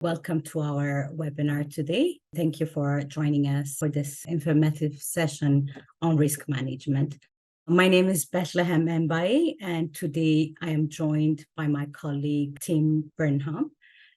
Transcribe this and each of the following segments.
Welcome to our webinar today. Thank you for joining us for this informative session on risk management. My name is Bethlehem Mbaye, and today I am joined by my colleague, Tim Burnham,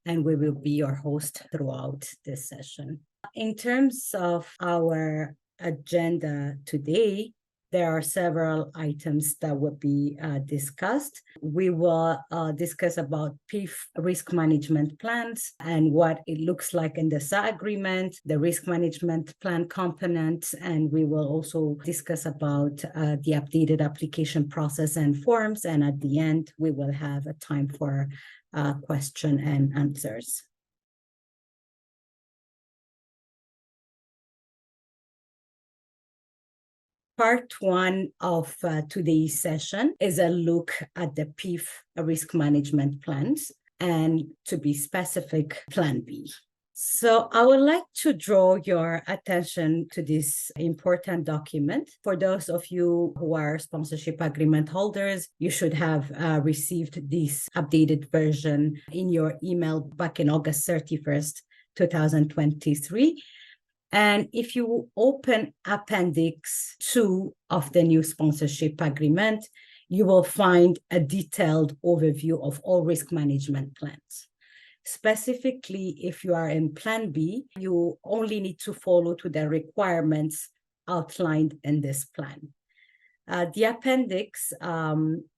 and we will be your host throughout this session. In terms of our agenda today, there are several items that will be discussed. We will discuss about PIF risk management plans and what it looks like in the SA agreement, the risk management plan components, and we will also discuss about the updated application process and forms. And at the end, we will have a time for question and answers. Part one of today's session is a look at the PIF risk management plans, and to be specific, Plan B. So I would like to draw your attention to this important document. For those of you who are sponsorship agreement holders, you should have received this updated version in your email back in August 31st, 2023. And if you open Appendix 2 of the new sponsorship agreement, you will find a detailed overview of all risk management plans. Specifically, if you are in Plan B, you only need to follow to the requirements outlined in this plan. The appendix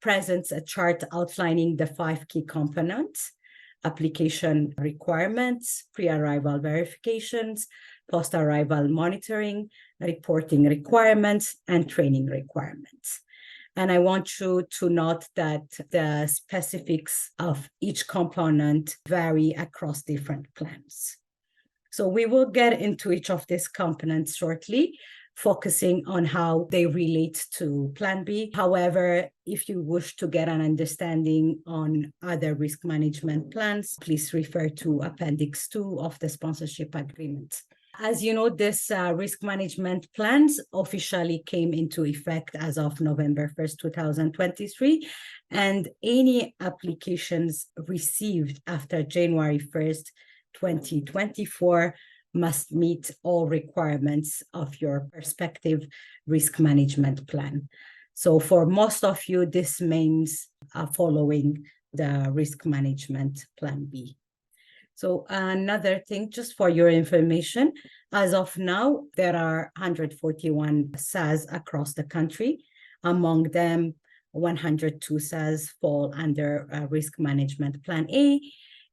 presents a chart outlining the 5 key components: application requirements, pre-arrival verifications, post-arrival monitoring, reporting requirements, and training requirements. And I want you to note that the specifics of each component vary across different plans. So we will get into each of these components shortly, focusing on how they relate to Plan B. However, if you wish to get an understanding on other risk management plans, please refer to Appendix 2 of the sponsorship agreement. As you know, this risk management plans officially came into effect as of November 1st, 2023, and any applications received after January 1st, 2024 must meet all requirements of your respective risk management plan. So for most of you, this means following the risk management Plan B. So another thing, just for your information, as of now, there are 141 SAS across the country. Among them, 102 SAS fall under Risk Management Plan A,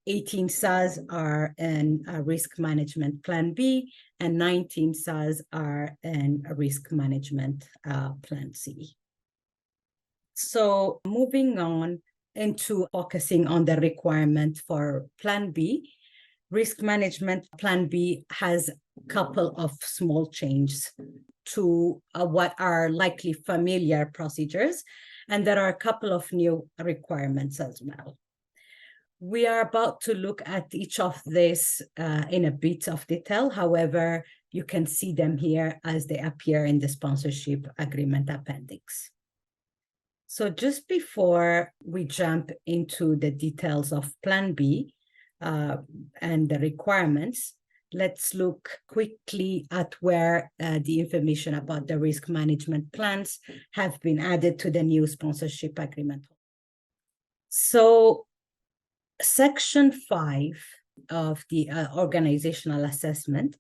18 SAS are in Risk Management Plan B, and 19 SAS are in Risk Management Plan C. So moving on into focusing on the requirement for Plan B, Risk Management Plan B has a couple of small changes to what are likely familiar procedures, and there are a couple of new requirements as well. We are about to look at each of these in a bit of detail. However, you can see them here as they appear in the sponsorship agreement appendix. So just before we jump into the details of Plan B and the requirements, let's look quickly at where the information about the risk management plans have been added to the new sponsorship agreement. So Section 5 of the organizational assessment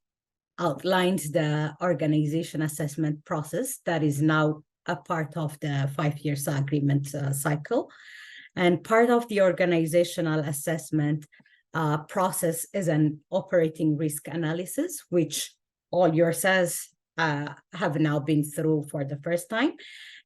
outlines the organization assessment process that is now a part of the 5-year agreement cycle. And part of the organizational assessment process is an operating risk analysis, which all your SAS have now been through for the first time.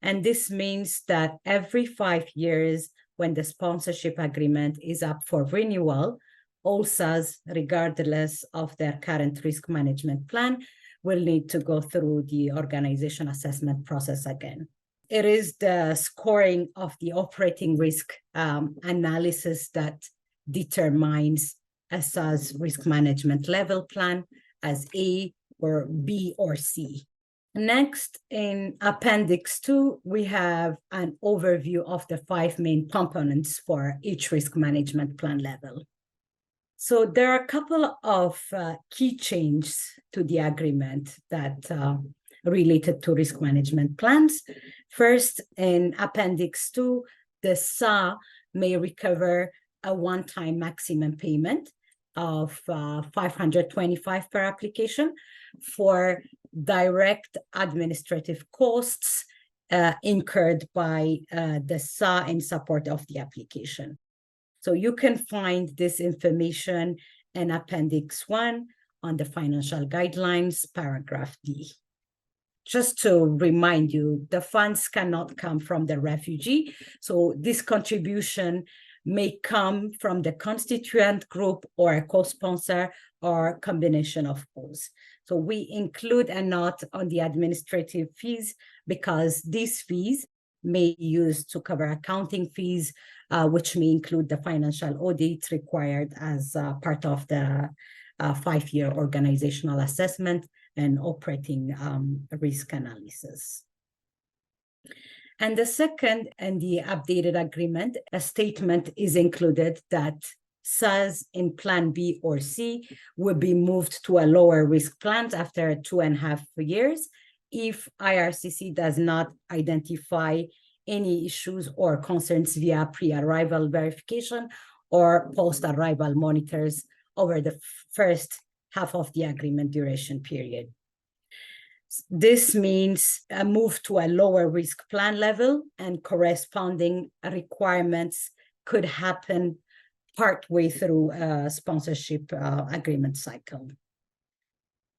And this means that every 5 years, when the sponsorship agreement is up for renewal, all SAS, regardless of their current risk management plan, will need to go through the organization assessment process again. It is the scoring of the operating risk analysis that determines a SAS risk management level plan as A or B or C. Next, in Appendix 2, we have an overview of the 5 main components for each risk management plan level. So there are a couple of key changes to the agreement that related to risk management plans. First, in Appendix 2, the SA may recover a one-time maximum payment of $525 per application for direct administrative costs incurred by the SA in support of the application. So you can find this information in Appendix 1 on the financial guidelines, paragraph D. Just to remind you, the funds cannot come from the refugee. So this contribution may come from the constituent group or a co-sponsor or combination of both. So we include a note on the administrative fees because these fees may be used to cover accounting fees, which may include the financial audit required as part of the 5-year organizational assessment and operating risk analysis. And the second, in the updated agreement, a statement is included that SAS in Plan B or C will be moved to a lower risk plan after 2.5 years if IRCC does not identify any issues or concerns via pre-arrival verification or post-arrival monitors over the first half of the agreement duration period. This means a move to a lower risk plan level, and corresponding requirements could happen partway through a sponsorship agreement cycle.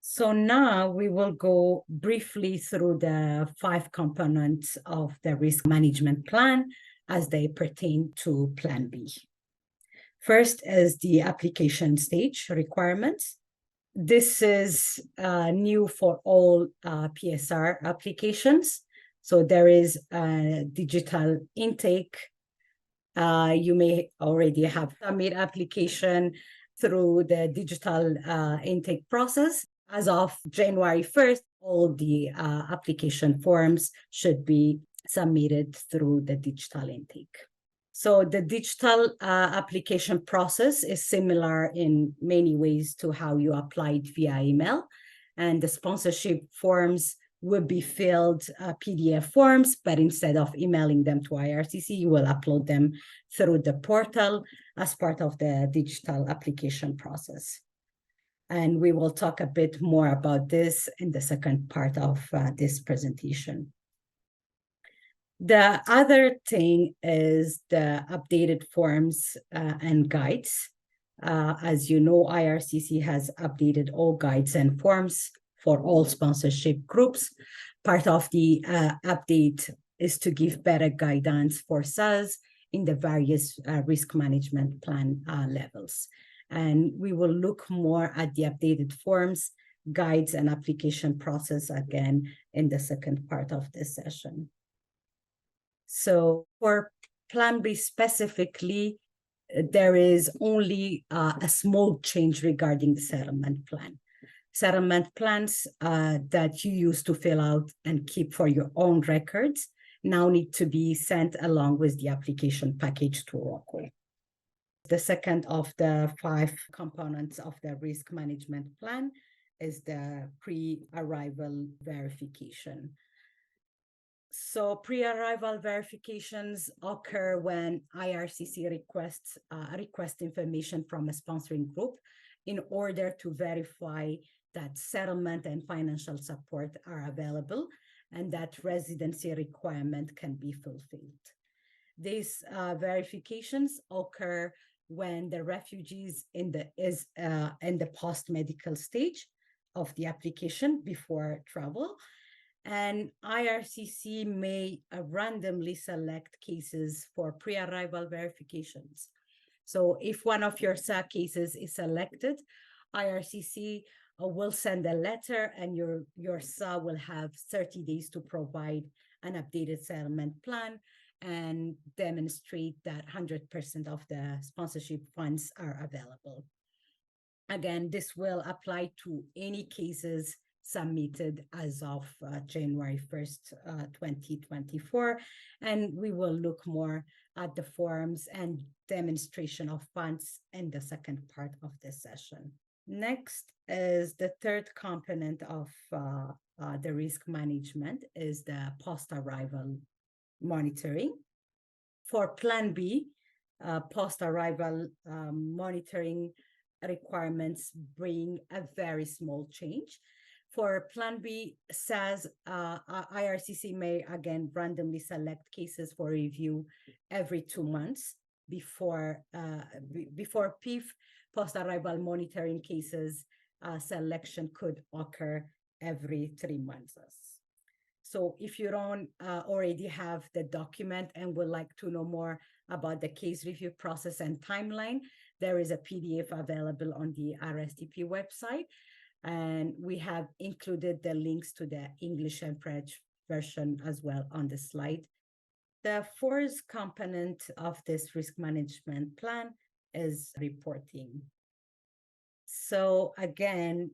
So now we will go briefly through the 5 components of the risk management plan as they pertain to Plan B. First is the application stage requirements. This is new for all PSR applications. So there is a digital intake. You may already have submit application through the digital intake process. As of January 1st, all the application forms should be submitted through the digital intake. So the digital application process is similar in many ways to how you applied via email. And the sponsorship forms will be filled PDF forms, but instead of emailing them to IRCC, you will upload them through the portal as part of the digital application process. And we will talk a bit more about this in the second part of this presentation. The other thing is the updated forms and guides. As you know, IRCC has updated all guides and forms for all sponsorship groups. Part of the update is to give better guidance for SAS in the various risk management plan levels. And we will look more at the updated forms, guides, and application process again in the second part of this session. So for Plan B specifically, there is only a small change regarding the settlement plan. Settlement plans that you used to fill out and keep for your own records now need to be sent along with the application package to Oracle. The second of the 5 components of the risk management plan is the pre-arrival verification. So pre-arrival verifications occur when IRCC requests information from a sponsoring group in order to verify that settlement and financial support are available and that residency requirement can be fulfilled. These verifications occur when the refugees is in the post-medical stage of the application before travel. And IRCC may randomly select cases for pre-arrival verifications. So if one of your SA cases is selected, IRCC will send a letter and your SA will have 30 days to provide an updated settlement plan and demonstrate that 100% of the sponsorship funds are available. Again, this will apply to any cases submitted as of January 1st, 2024. And we will look more at the forms and demonstration of funds in the second part of this session. Next is the third component of the risk management is the post-arrival monitoring. For Plan B, post-arrival monitoring requirements bring a very small change. For Plan B, SAS, IRCC may again randomly select cases for review every 2 months. Before PIF, post-arrival monitoring cases selection could occur every 3 months. So if you don't already have the document and would like to know more about the case review process and timeline, there is a PDF available on the RSTP website. And we have included the links to the English and French version as well on the slide. The fourth component of this risk management plan is reporting. So again,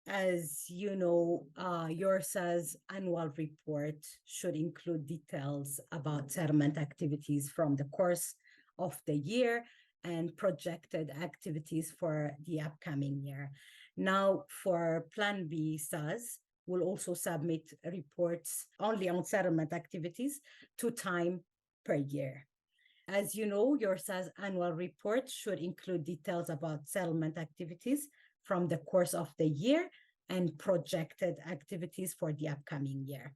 as you know, your SAS annual report should include details about settlement activities from the course of the year and projected activities for the upcoming year. Now, for Plan B, SAS will also submit reports only on settlement activities 2 times per year. As you know, your SAS annual report should include details about settlement activities from the course of the year and projected activities for the upcoming year.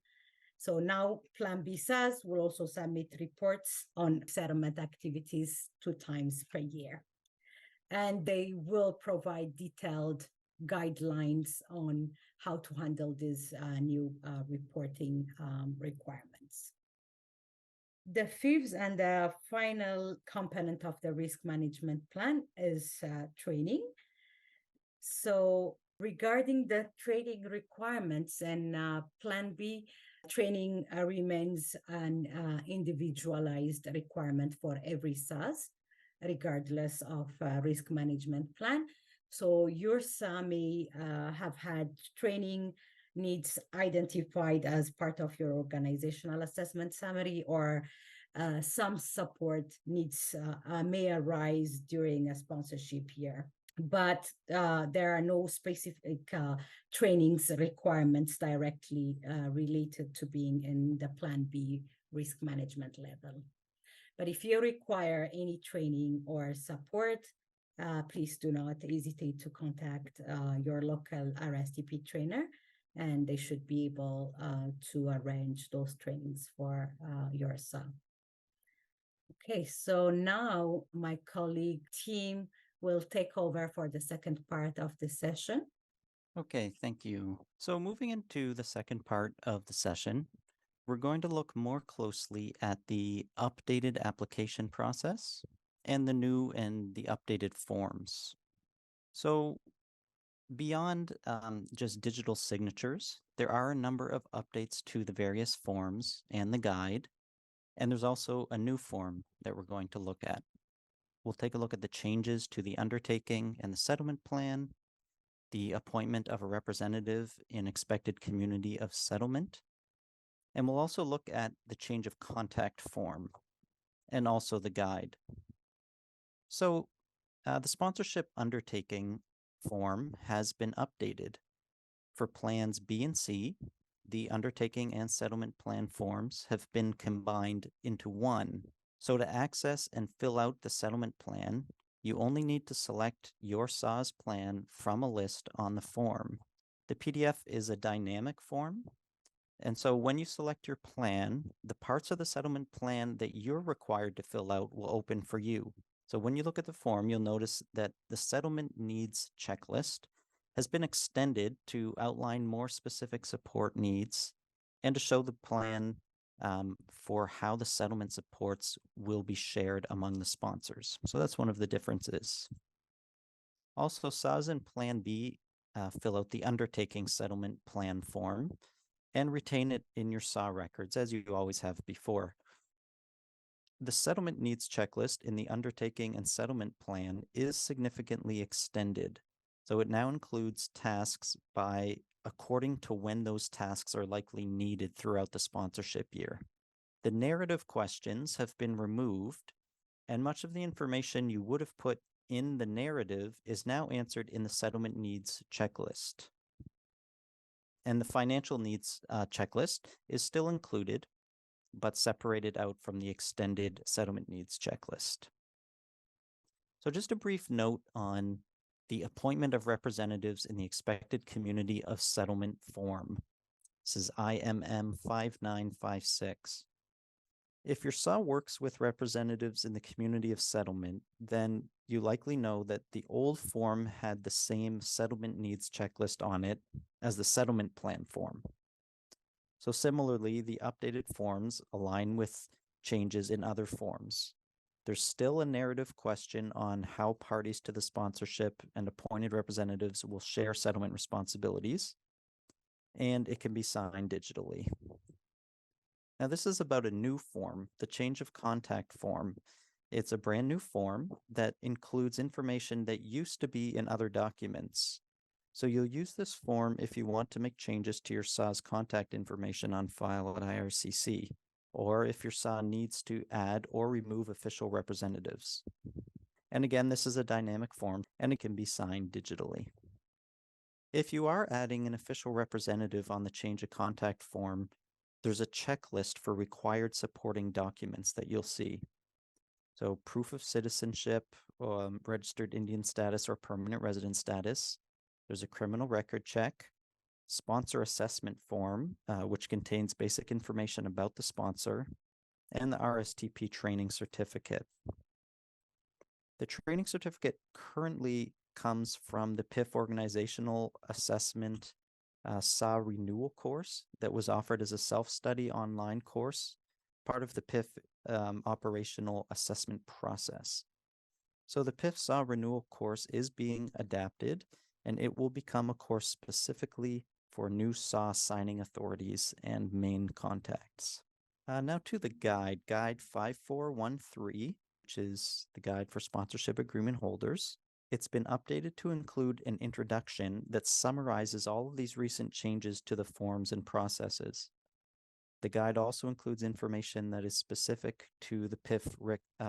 So now Plan B SAS will also submit reports on settlement activities 2 times per year. And they will provide detailed guidelines on how to handle these new reporting requirements. The fifth and the final component of the risk management plan is training. So regarding the training requirements and Plan B, training remains an individualized requirement for every SAS, regardless of risk management plan. So your SAS may have had training needs identified as part of your organizational assessment summary, or some support needs may arise during a sponsorship year. But there are no specific trainings requirements directly related to being in the Plan B risk management level. But if you require any training or support, please do not hesitate to contact your local RSTP trainer, and they should be able to arrange those trainings for your SAS. Okay, so now my colleague team will take over for the second part of the session. Okay, thank you. So moving into the second part of the session, we're going to look more closely at the updated application process and the new and the updated forms. So beyond just digital signatures, there are a number of updates to the various forms and the guide, and there's also a new form that we're going to look at. We'll take a look at the changes to the undertaking and the settlement plan, the appointment of a representative in expected community of settlement, and we'll also look at the change of contact form and also the guide. So the sponsorship undertaking form has been updated. For plans B and C, the undertaking and settlement plan forms have been combined into one. So to access and fill out the settlement plan, you only need to select your SAS plan from a list on the form. The PDF is a dynamic form, and so when you select your plan, the parts of the settlement plan that you're required to fill out will open for you. So when you look at the form, you'll notice that the settlement needs checklist has been extended to outline more specific support needs and to show the plan for how the settlement supports will be shared among the sponsors. So that's one of the differences. Also, SAS and Plan B fill out the undertaking settlement plan form and retain it in your SAS records as you always have before. The settlement needs checklist in the undertaking and settlement plan is significantly extended. So it now includes tasks by according to when those tasks are likely needed throughout the sponsorship year. The narrative questions have been removed, and much of the information you would have put in the narrative is now answered in the settlement needs checklist. And the financial needs checklist is still included, but separated out from the extended settlement needs checklist. So just a brief note on the appointment of representatives in the expected community of settlement form. This is IMM 5956. If your SAW works with representatives in the community of settlement, then you likely know that the old form had the same settlement needs checklist on it as the settlement plan form. So similarly, the updated forms align with changes in other forms. There's still a narrative question on how parties to the sponsorship and appointed representatives will share settlement responsibilities, and it can be signed digitally. Now, this is about a new form, the change of contact form. It's a brand new form that includes information that used to be in other documents. So you'll use this form if you want to make changes to your SAW's contact information on file at IRCC, or if your SAW needs to add or remove official representatives. And again, this is a dynamic form, and it can be signed digitally. If you are adding an official representative on the change of contact form, there's a checklist for required supporting documents that you'll see. So proof of citizenship, registered Indian status, or permanent resident status. There's a criminal record check, sponsor assessment form, which contains basic information about the sponsor, and the RSTP training certificate. The training certificate currently comes from the PIF Organizational Assessment SAW renewal course that was offered as a self-study online course, part of the PIF operational assessment process. So the PIF SAW renewal course is being adapted, and it will become a course specifically for new SAW signing authorities and main contacts. Now to the guide, Guide 5413, which is the guide for sponsorship agreement holders. It's been updated to include an introduction that summarizes all of these recent changes to the forms and processes. The guide also includes information that is specific to the PIF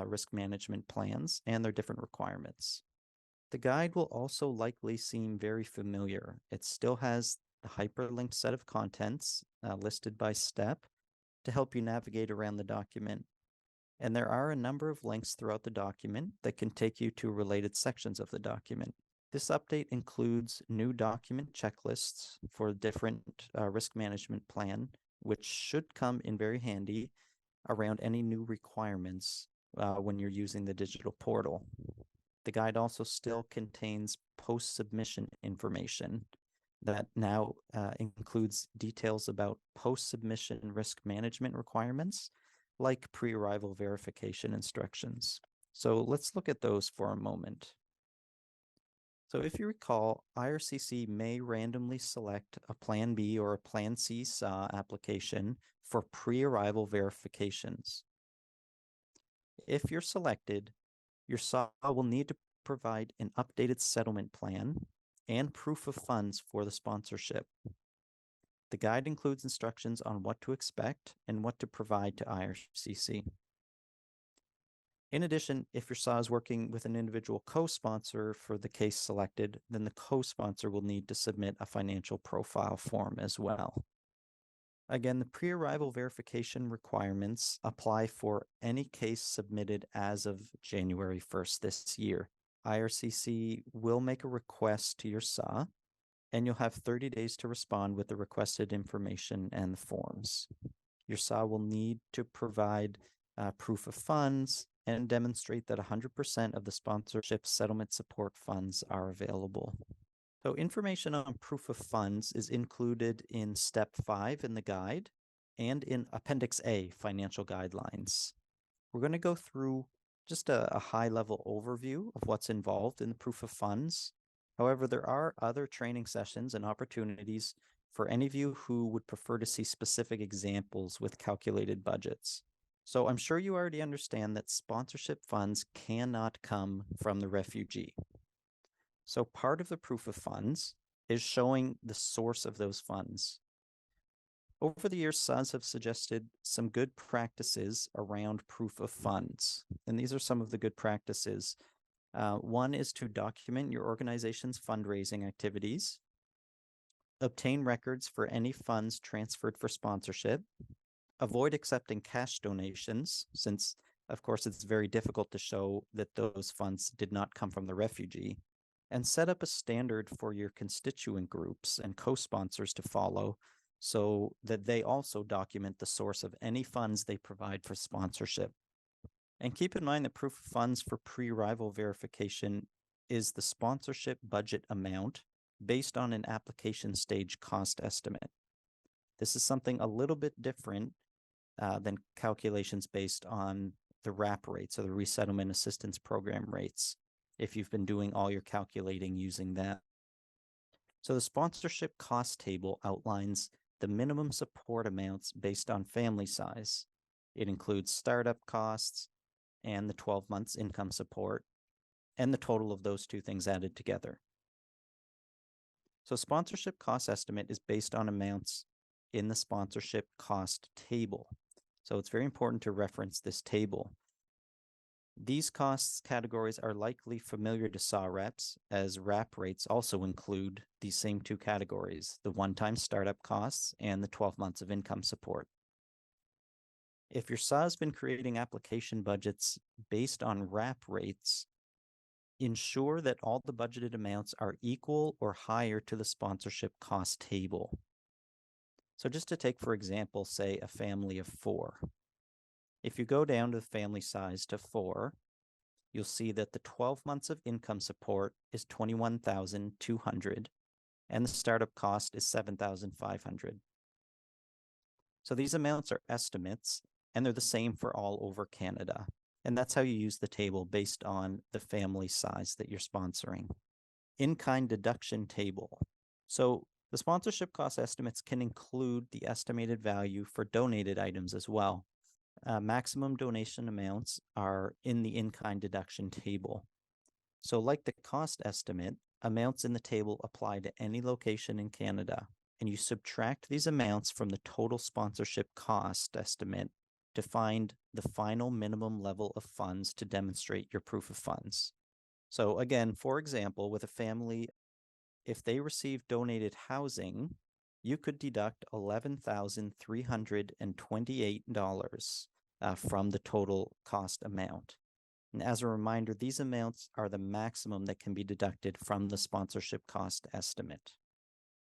risk management plans and their different requirements. The guide will also likely seem very familiar. It still has the hyperlinked set of contents listed by step to help you navigate around the document. And there are a number of links throughout the document that can take you to related sections of the document. This update includes new document checklists for different risk management plan, which should come in very handy around any new requirements when you're using the digital portal. The guide also still contains post-submission information that now includes details about post-submission risk management requirements, like pre-arrival verification instructions. So let's look at those for a moment. So if you recall, IRCC may randomly select a Plan B or a Plan C SAW application for pre-arrival verifications. If you're selected, your SAW will need to provide an updated settlement plan and proof of funds for the sponsorship. The guide includes instructions on what to expect and what to provide to IRCC. In addition, if your SAW is working with an individual co-sponsor for the case selected, then the co-sponsor will need to submit a financial profile form as well. Again, the pre-arrival verification requirements apply for any case submitted as of January 1st this year. IRCC will make a request to your SAW, and you'll have 30 days to respond with the requested information and the forms. Your SAW will need to provide proof of funds and demonstrate that 100% of the sponsorship settlement support funds are available. So information on proof of funds is included in Step 5 in the guide and in Appendix A, Financial Guidelines. We're going to go through just a high-level overview of what's involved in the proof of funds. However, there are other training sessions and opportunities for any of you who would prefer to see specific examples with calculated budgets. So I'm sure you already understand that sponsorship funds cannot come from the refugee. So part of the proof of funds is showing the source of those funds. Over the years, SAs have suggested some good practices around proof of funds, and these are some of the good practices. One is to document your organization's fundraising activities, obtain records for any funds transferred for sponsorship, avoid accepting cash donations, since, of course, it's very difficult to show that those funds did not come from the refugee, and set up a standard for your constituent groups and co-sponsors to follow so that they also document the source of any funds they provide for sponsorship. And keep in mind that proof of funds for pre-arrival verification is the sponsorship budget amount based on an application stage cost estimate. This is something a little bit different than calculations based on the RAP rates or the Resettlement Assistance Program rates, if you've been doing all your calculating using that. So the sponsorship cost table outlines the minimum support amounts based on family size. It includes startup costs and the 12 months income support, and the total of those two things added together. So sponsorship cost estimate is based on amounts in the sponsorship cost table. So it's very important to reference this table. These costs categories are likely familiar to SAW reps, as RAP rates also include these same two categories, the one-time startup costs and the 12 months of income support. If your SAW has been creating application budgets based on RAP rates, ensure that all the budgeted amounts are equal or higher to the sponsorship cost table. So just to take, for example, say a family of 4. If you go down to the family size to 4, you'll see that the 12 months of income support is $21,200 and the startup cost is $7,500. So these amounts are estimates, and they're the same for all over Canada. And that's how you use the table based on the family size that you're sponsoring. In-kind deduction table. So the sponsorship cost estimates can include the estimated value for donated items as well. Maximum donation amounts are in the in-kind deduction table. So like the cost estimate, amounts in the table apply to any location in Canada, and you subtract these amounts from the total sponsorship cost estimate to find the final minimum level of funds to demonstrate your proof of funds. So again, for example, with a family, if they receive donated housing, you could deduct $11,328 from the total cost amount. And as a reminder, these amounts are the maximum that can be deducted from the sponsorship cost estimate.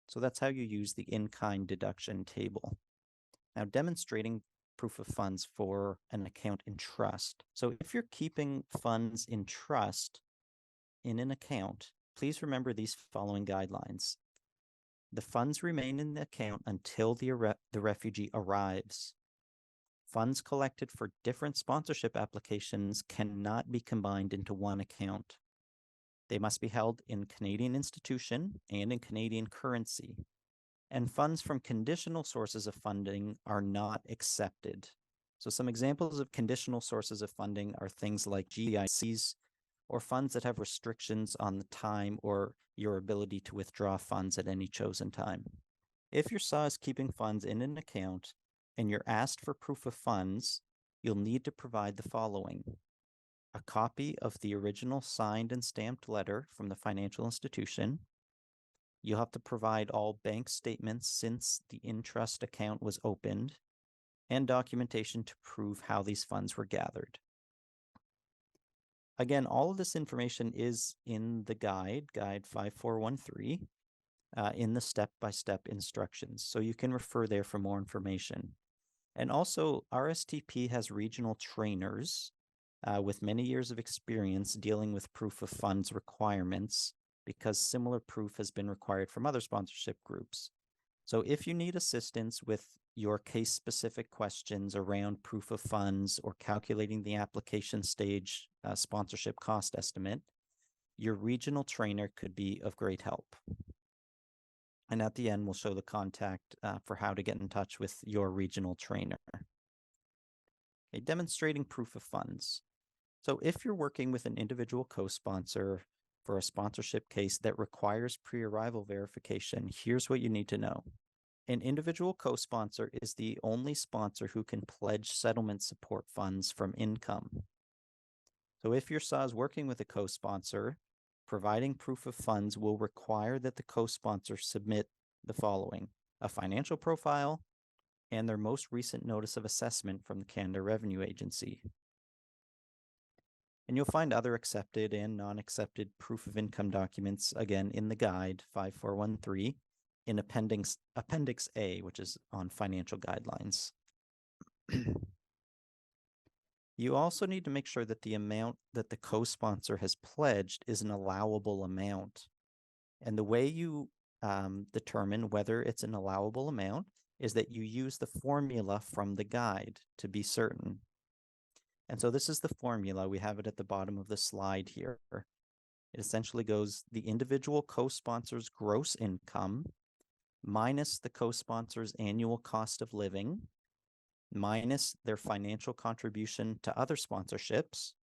So that's how you use the in-kind deduction table. Now, demonstrating proof of funds for an account in trust. So if you're keeping funds in trust in an account, please remember these following guidelines. The funds remain in the account until the refugee arrives. Funds collected for different sponsorship applications cannot be combined into one account. They must be held in Canadian institution and in Canadian currency. And funds from conditional sources of funding are not accepted. So some examples of conditional sources of funding are things like GICs or funds that have restrictions on the time or your ability to withdraw funds at any chosen time. If your SAW is keeping funds in an account and you're asked for proof of funds, you'll need to provide the following: a copy of the original signed and stamped letter from the financial institution. You'll have to provide all bank statements since the in-trust account was opened, and documentation to prove how these funds were gathered. Again, all of this information is in the Guide 5413, in the step-by-step instructions, so you can refer there for more information. And also, RSTP has regional trainers with many years of experience dealing with proof of funds requirements, because similar proof has been required from other sponsorship groups. So if you need assistance with your case-specific questions around proof of funds or calculating the application stage sponsorship cost estimate, your regional trainer could be of great help. And at the end, we'll show the contact for how to get in touch with your regional trainer. Okay, demonstrating proof of funds. So if you're working with an individual co-sponsor for a sponsorship case that requires pre-arrival verification, here's what you need to know. An individual co-sponsor is the only sponsor who can pledge settlement support funds from income. So if your SAW is working with a co-sponsor, providing proof of funds will require that the co-sponsor submit the following: a financial profile and their most recent notice of assessment from the Canada Revenue Agency. And you'll find other accepted and non-accepted proof of income documents, again, in the guide 5413 in Appendix A, which is on financial guidelines. You also need to make sure that the amount that the co-sponsor has pledged is an allowable amount. And the way you determine whether it's an allowable amount is that you use the formula from the guide to be certain. And so this is the formula. We have it at the bottom of the slide here. It essentially goes the individual co-sponsor's gross income minus the co-sponsor's annual cost of living minus their financial contribution to other sponsorships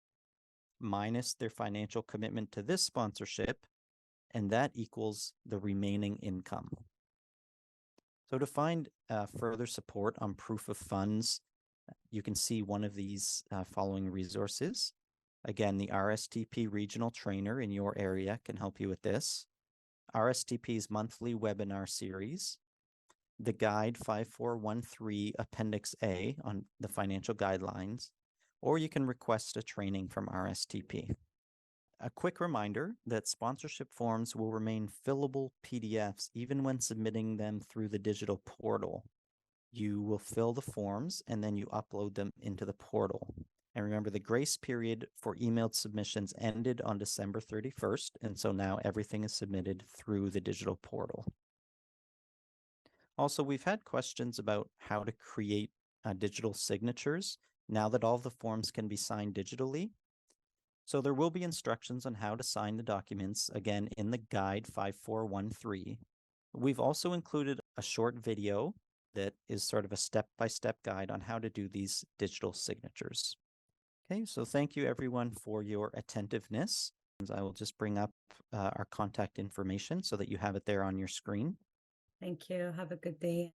minus their financial commitment to this sponsorship, and that equals the remaining income. So to find further support on proof of funds, you can see one of these following resources. Again, the RSTP regional trainer in your area can help you with this. RSTP's monthly webinar series, the guide 5413 Appendix A on the financial guidelines, or you can request a training from RSTP. A quick reminder that sponsorship forms will remain fillable PDFs even when submitting them through the digital portal. You will fill the forms and then you upload them into the portal. And remember, the grace period for emailed submissions ended on December 31st, and so now everything is submitted through the digital portal. Also, we've had questions about how to create digital signatures now that all the forms can be signed digitally. So there will be instructions on how to sign the documents, again, in the guide 5413. We've also included a short video that is sort of a step-by-step guide on how to do these digital signatures. Okay, so thank you everyone for your attentiveness. I will just bring up our contact information so that you have it there on your screen. Thank you. Have a good day.